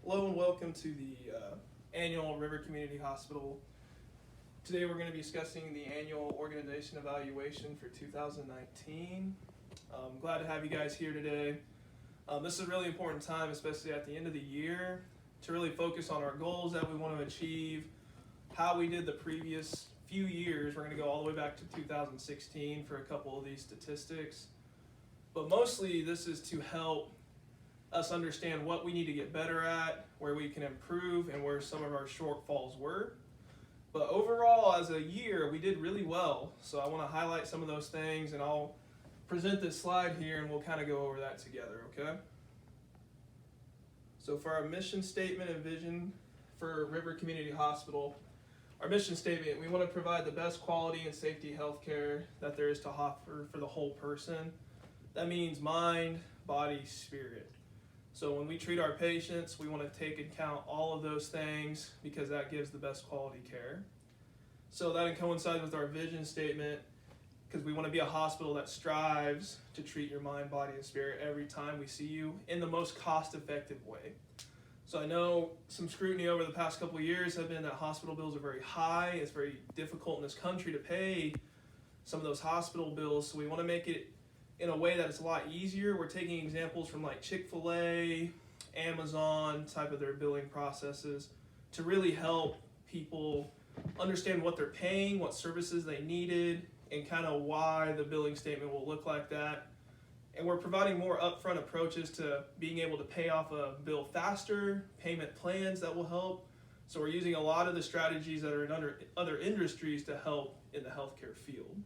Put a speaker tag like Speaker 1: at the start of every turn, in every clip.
Speaker 1: Hello and welcome to the annual River Community Hospital. Today we're going to be discussing the annual organization evaluation for 2019. I'm glad to have you guys here today. This is a really important time, especially at the end of the year, to really focus on our goals that we want to achieve, how we did the previous few years. We're going to go all the way back to 2016 for a couple of these statistics. But mostly this is to help us understand what we need to get better at, where we can improve, and where some of our shortfalls were. But overall, as a year, we did really well. So I want to highlight some of those things, and I'll present this slide here, and we'll kind of go over that together, okay? So for our mission statement and vision for River Community Hospital, our mission statement, we want to provide the best quality and safety healthcare that there is to offer for the whole person. That means mind, body, spirit. So when we treat our patients, we want to take into account all of those things because that gives the best quality care. So that coincides with our vision statement because we want to be a hospital that strives to treat your mind, body, and spirit every time we see you in the most cost-effective way. So I know some scrutiny over the past couple of years have been that hospital bills are very high. It's very difficult in this country to pay some of those hospital bills, so we want to make it in a way that it's a lot easier. We're taking examples from like Chick-fil-A, Amazon, type of their billing processes to really help people understand what they're paying, what services they needed, and kind of why the billing statement will look like that. And we're providing more upfront approaches to being able to pay off a bill faster, payment plans that will help. So we're using a lot of the strategies that are in other industries to help in the healthcare field.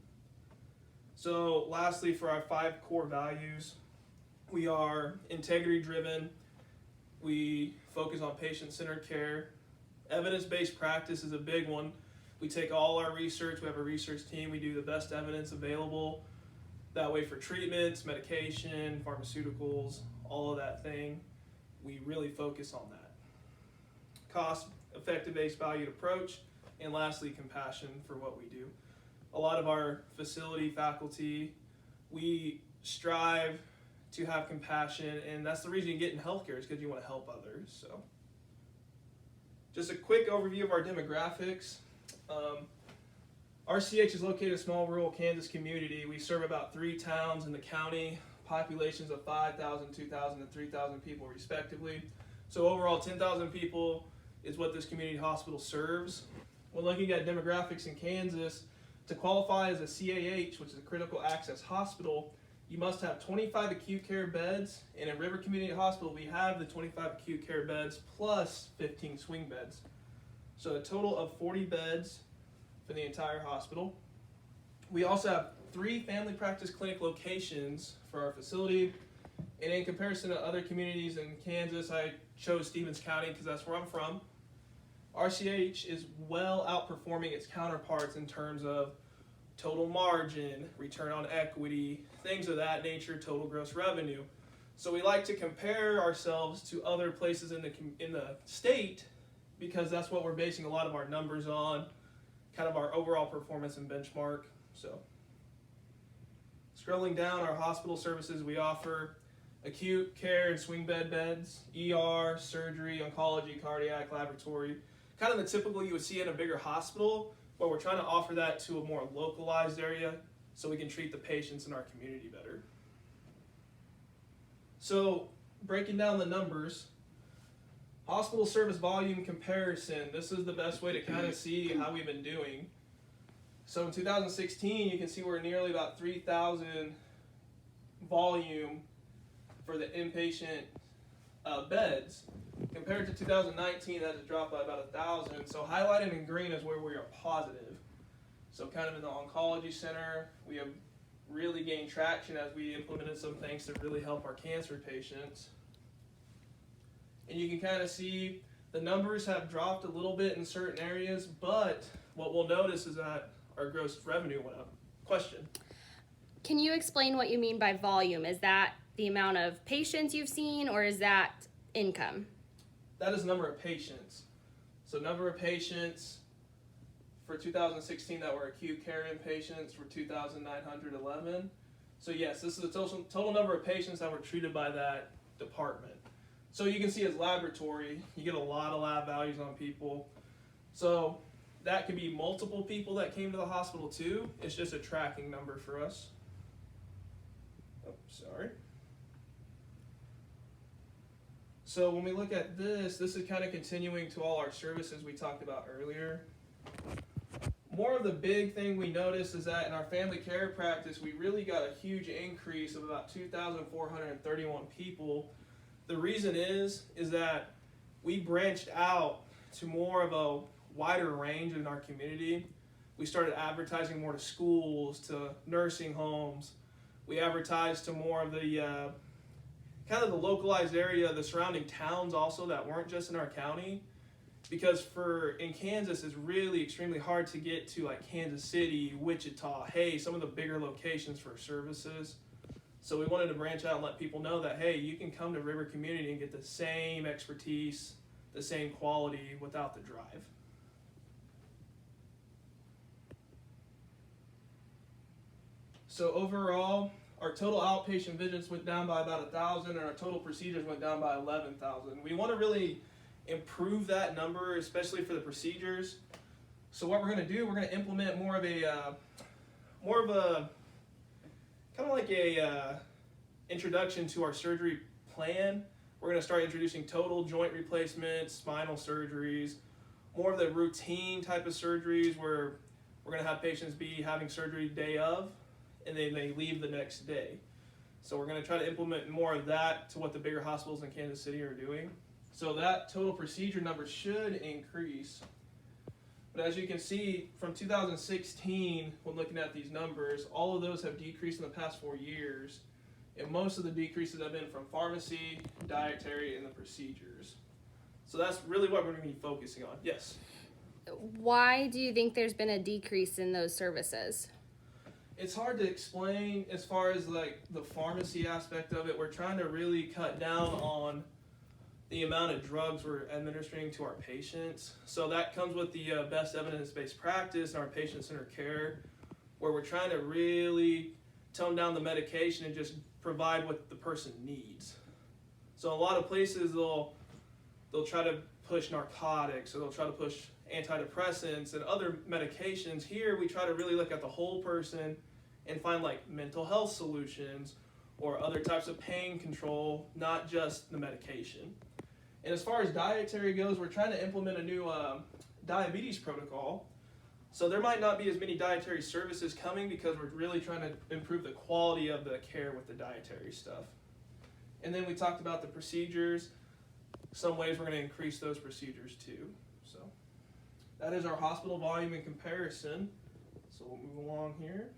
Speaker 1: So lastly, for our 5 core values, we are integrity driven, we focus on patient-centered care, evidence-based practice is a big one. We take all our research, we have a research team, we do the best evidence available, that way for treatments, medication, pharmaceuticals, all of that thing, we really focus on that. Cost-effective-based valued approach, and lastly, compassion for what we do. A lot of our facility faculty, we strive to have compassion, and that's the reason you get in healthcare, is because you want to help others. So, just a quick overview of our demographics. RCH is located in a small rural Kansas community. We serve about 3 towns in the county, populations of 5,000, 2,000, and 3,000 people respectively. So overall, 10,000 people is what this community hospital serves. When looking at demographics in Kansas, to qualify as a CAH, which is a critical access hospital, you must have 25 acute care beds, and at River Community Hospital, we have the 25 acute care beds plus 15 swing beds. So a total of 40 beds for the entire hospital. We also have 3 family practice clinic locations for our facility, and in comparison to other communities in Kansas, I chose Stevens County because that's where I'm from. RCH is well outperforming its counterparts in terms of total margin, return on equity, things of that nature, total gross revenue. So we like to compare ourselves to other places in the state because that's what we're basing a lot of our numbers on, kind of our overall performance and benchmark. So scrolling down, our hospital services, we offer acute care and swing beds, ER, surgery, oncology, cardiac, laboratory, kind of the typical you would see in a bigger hospital, but we're trying to offer that to a more localized area so we can treat the patients in our community better. So breaking down the numbers, hospital service volume comparison, this is the best way to kind of see how we've been doing. So in 2016, you can see we're nearly about 3,000 volume for the inpatient beds. Compared to 2019, that has dropped by about 1,000. So highlighted in green is where we are positive. So kind of in the oncology center, we have really gained traction as we implemented some things to really help our cancer patients. And you can kind of see the numbers have dropped a little bit in certain areas, but what we'll notice is that our gross revenue went up. Question?
Speaker 2: Can you explain what you mean by volume? Is that the amount of patients you've seen, or is that income?
Speaker 1: That is number of patients. So number of patients for 2016 that were acute care inpatients were 2,911. So yes, this is the total number of patients that were treated by that department. So you can see as laboratory, you get a lot of lab values on people. So that could be multiple people that came to the hospital too. It's just a tracking number for us. Oh, sorry. So when we look at this is kind of continuing to all our services we talked about earlier. More of the big thing we noticed is that in our family care practice, we really got a huge increase of about 2,431 people. The reason is that we branched out to more of a wider range in our community. We started advertising more to schools, to nursing homes. We advertised to more of the kind of the localized area, the surrounding towns also that weren't just in our county. Because in Kansas, it's really extremely hard to get to like Kansas City, Wichita, some of the bigger locations for services. So we wanted to branch out and let people know that, hey, you can come to River Community and get the same expertise, the same quality without the drive. So overall, our total outpatient visits went down by about 1,000 and our total procedures went down by 11,000. We want to really improve that number, especially for the procedures. So what we're going to do, we're going to implement more of a kind of like a introduction to our surgery plan. We're going to start introducing total joint replacements, spinal surgeries, more of the routine type of surgeries where we're going to have patients be having surgery day of and then they leave the next day. So we're going to try to implement more of that to what the bigger hospitals in Kansas City are doing. So that total procedure number should increase. But as you can see, from 2016, when looking at these numbers, all of those have decreased in the past 4 years. And most of the decreases have been from pharmacy, dietary, and the procedures. So that's really what we're going to be focusing on. Yes?
Speaker 2: Why do you think there's been a decrease in those services?
Speaker 1: It's hard to explain as far as like the pharmacy aspect of it. We're trying to really cut down on the amount of drugs we're administering to our patients. So that comes with the best evidence-based practice and our patient-centered care, where we're trying to really tone down the medication and just provide what the person needs. So a lot of places they'll try to push narcotics, or they'll try to push antidepressants and other medications. Here we try to really look at the whole person and find like mental health solutions or other types of pain control, not just the medication. And as far as dietary goes, we're trying to implement a new diabetes protocol. So there might not be as many dietary services coming because we're really trying to improve the quality of the care with the dietary stuff. And then we talked about the procedures. Some ways we're going to increase those procedures too. So that is our hospital volume in comparison. So we'll move along here.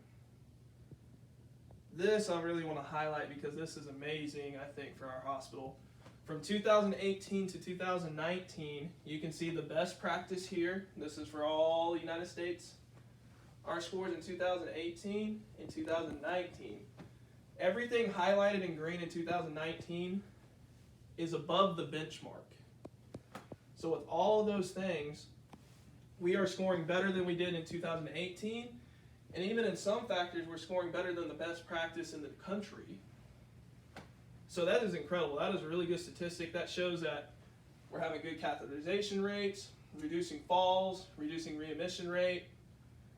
Speaker 1: This I really want to highlight because this is amazing, I think, for our hospital. From 2018 to 2019, you can see the best practice here. This is for all the United States. Our scores in 2018 and 2019. Everything highlighted in green in 2019 is above the benchmark. So with all of those things, we are scoring better than we did in 2018. And even in some factors, we're scoring better than the best practice in the country. So that is incredible. That is a really good statistic. That shows that we're having good catheterization rates, reducing falls, reducing readmission rate,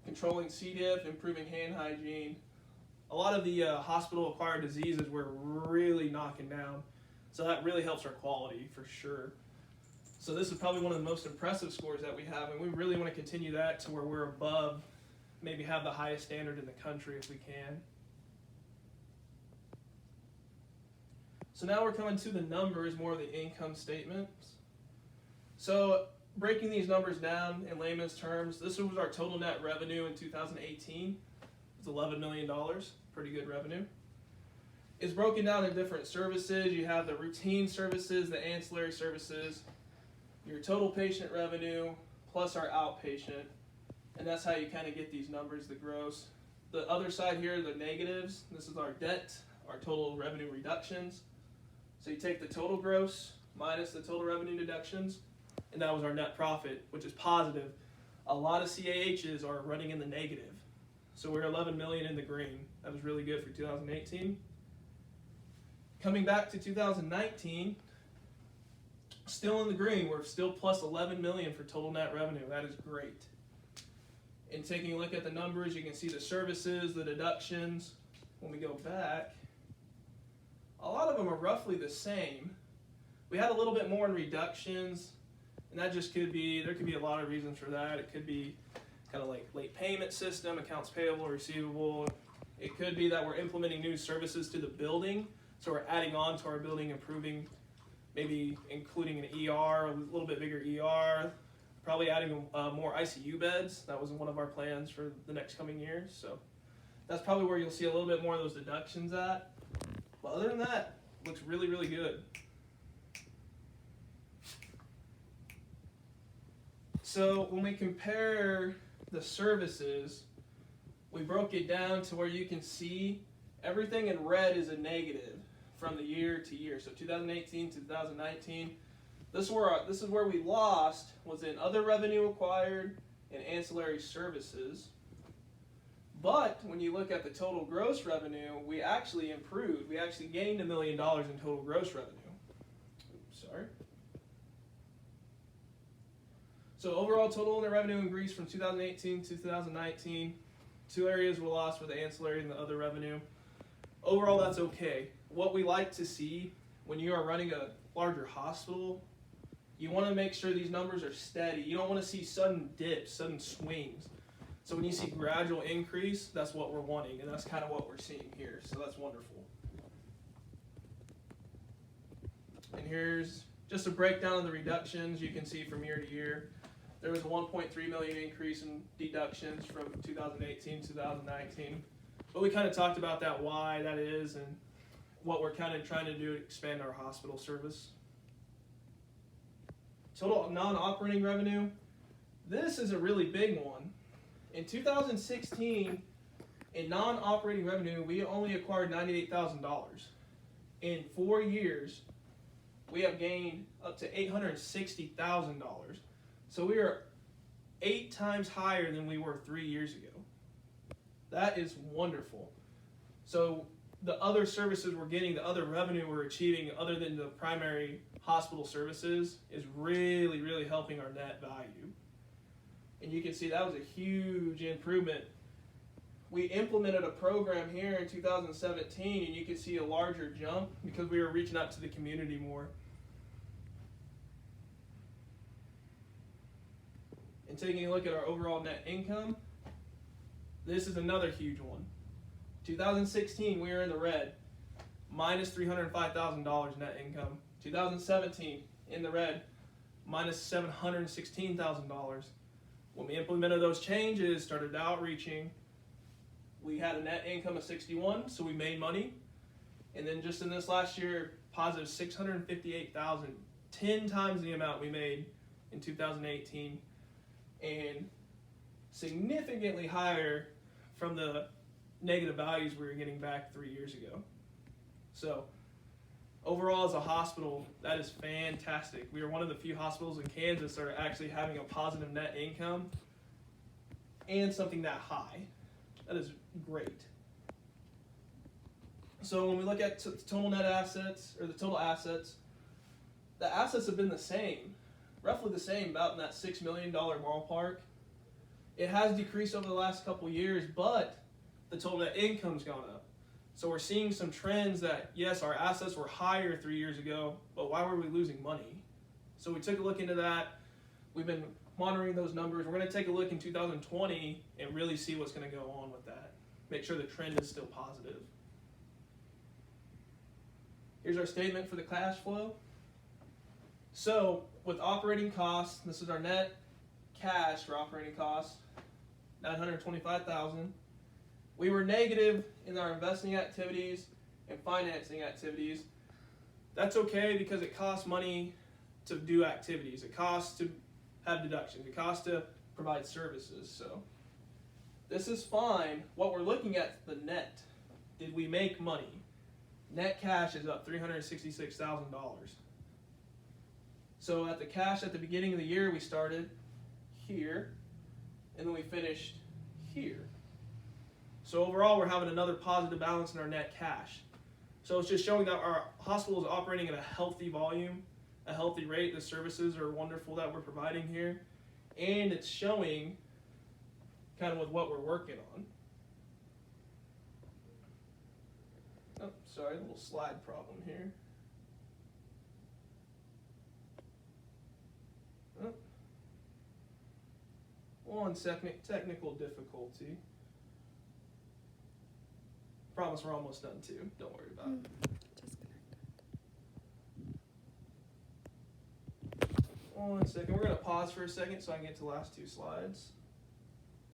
Speaker 1: controlling C. diff, improving hand hygiene. A lot of the hospital-acquired diseases we're really knocking down. So that really helps our quality for sure. So this is probably one of the most impressive scores that we have, and we really want to continue that to where we're above, maybe have the highest standard in the country if we can. So now we're coming to the numbers, more of the income statements. So breaking these numbers down in layman's terms, this was our total net revenue in 2018. It's $11 million, pretty good revenue. It's broken down in different services. You have the routine services, the ancillary services, your total patient revenue, plus our outpatient. And that's how you kind of get these numbers, the gross. The other side here, the negatives, this is our debt, our total revenue reductions. So you take the total gross minus the total revenue deductions, and that was our net profit, which is positive. A lot of CAHs are running in the negative. So we're 11 million in the green. That was really good for 2018. Coming back to 2019, still in the green. We're still plus 11 million for total net revenue. That is great. And taking a look at the numbers, you can see the services, the deductions. When we go back, a lot of them are roughly the same. We had a little bit more in reductions, and that just could be, there could be a lot of reasons for that. It could be kind of like late payment system, accounts payable, receivable. It could be that we're implementing new services to the building, so we're adding on to our building, improving, maybe including an ER, a little bit bigger ER, probably adding more ICU beds. That was one of our plans for the next coming years. So that's probably where you'll see a little bit more of those deductions at. But other than that, looks really, really good. So when we compare the services, we broke it down to where you can see everything in red is a negative from the year to year. So 2018 to 2019, this is where we lost, was in other revenue acquired and ancillary services. But when you look at the total gross revenue, we actually improved. We actually gained $1 million in total gross revenue. Oops, sorry. So overall total net revenue increased from 2018 to 2019. Two areas were lost, were the ancillary and the other revenue. Overall, that's okay. What we like to see when you are running a larger hospital, you want to make sure these numbers are steady. You don't want to see sudden dips, sudden swings. So when you see gradual increase, that's what we're wanting, and that's kind of what we're seeing here. So that's wonderful. And here's just a breakdown of the reductions. You can see from year to year. There was a 1.3 million increase in deductions from 2018 to 2019. But we kind of talked about that, why that is, and what we're kind of trying to do to expand our hospital service. Total non-operating revenue. This is a really big one. In 2016, in non-operating revenue, we only acquired $98,000. In 4 years, we have gained up to $860,000. So we are 8 times higher than we were 3 years ago. That is wonderful. So the other services we're getting, the other revenue we're achieving other than the primary hospital services is really, really helping our net value. And you can see that was a huge improvement. We implemented a program here in 2017, and you can see a larger jump because we were reaching out to the community more. And taking a look at our overall net income, this is another huge one. 2016, we were in the red, minus $305,000 net income. 2017, in the red, minus $716,000. When we implemented those changes, started outreaching, we had a net income of 61, so we made money. And then just in this last year, positive 658,000, 10 times the amount we made in 2018, and significantly higher from the negative values we were getting back 3 years ago. So overall, as a hospital, that is fantastic. We are one of the few hospitals in Kansas that are actually having a positive net income and something that high. That is great. So when we look at total net assets, or the total assets, the assets have been the same, roughly the same, about in that $6 million ballpark. It has decreased over the last couple years, but the total net income's gone up. So we're seeing some trends that, yes, our assets were higher 3 years ago, but why were we losing money? So we took a look into that. We've been monitoring those numbers. We're going to take a look in 2020 and really see what's going to go on with that. Make sure the trend is still positive. Here's our statement for the cash flow. So with operating costs, this is our net cash for operating costs, $925,000. We were negative in our investing activities and financing activities. That's okay because it costs money to do activities. It costs to have deductions. It costs to provide services. So this is fine. What we're looking at, the net. Did we make money? Net cash is up $366,000. So at the cash at the beginning of the year, we started here, and then we finished here. So overall, we're having another positive balance in our net cash. So it's just showing that our hospital is operating at a healthy volume, a healthy rate. The services are wonderful that we're providing here, and it's showing kind of with what we're working on. Oh, sorry, a little slide problem here. Oh. One second, technical difficulty. Promise we're almost done too. Don't worry about it. One second. We're going to pause for a second so I can get to the last two slides.